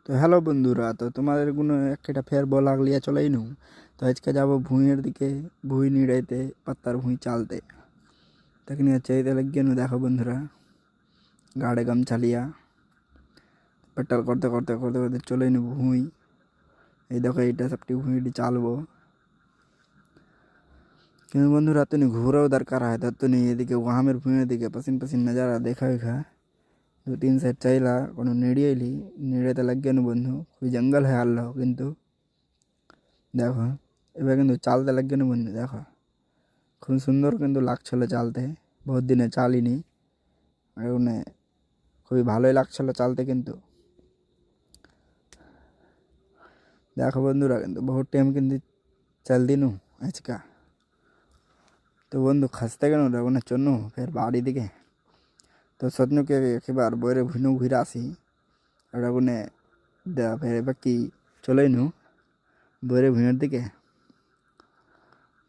তো হ্যালো বন্ধুরা, তো তোমাদের কোনো একটা ফের বলাগ লিয়া চলেই নু। তো আজকে যাবো ভুঁইয়ের দিকে, ভুঁই নিড়াইতে, পাত্তার ভুঁই চালতে। তাকে নিয়ে চাইতে লাগিয়ে নু। দেখো বন্ধুরা, গাড়ে গামছা লিয়া পেট্রোল করতে করতে করতে করতে চলেই নু ভুঁই। এই দেখো, এইটা সবটি ভুঁইটি চালবো। কিন্তু বন্ধুরা তো ঘুরেও দরকার হয়, তো এদিকে ওহামের ভুঁইয়ের দিকে পসিন পসিন নজারা দেখা খা। दो तीन साइड चाइला कोनो नेड़िएली नेड़ेते लगे नु बंधु कोई जंगल है आल्लो किन्तु देखो এবার কিন্তু চালতে লাগবে না বন্ধু। দেখো খুব সুন্দর কিন্তু লাগছিল চালতে, বহুত দিনে চালিনি, এখন খুবই ভালোই লাগছিল চালতে। কিন্তু দেখো বন্ধুরা, কিন্তু বহুত টাইম কিন্তু চাল দিনু আজকা। তো বন্ধু খাসতে কেন ওখানে চন্নু ফের বাড়ি দিকে। তো সতনুকে একেবার বইরে ভুনু ঘুরে আসি আর ওখানে ফের এবার কি চলেই নু বইরে ভুঁয়ের দিকে।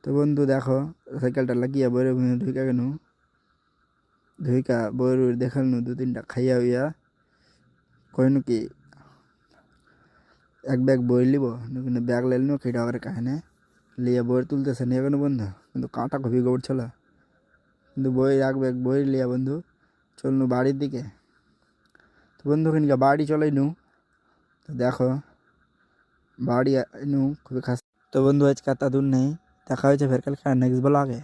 তো বন্ধু দেখো, সাইকেলটা লাগিয়ে বইরে ভুঁয়ে ঢুকে গেনু, ঢুইকা বইয়ের দেখাল নু দু তিনটা খাইয়া হইয়া কইনু কি এক ব্যাগ বই লিব, কিন্তু ব্যাগ লেল নু খেটা করে কাহিনে লিয়া বই তুলতেছে নিয়ে গেল বন্ধু। কিন্তু কাঁটা খুবই গড়ছিল, কিন্তু বই এক ব্যাগ বই লিয়া বন্ধু চল নু বাড়ির দিকে। তো বন্ধু কিনকা বাড়ি চলাই নু। তো দেখো বাড়ি নু খুবই খাস। তো বন্ধু আজকে এত দূর নেই, দেখা হয়েছে ফের কাল নেক্সট ব্লগে।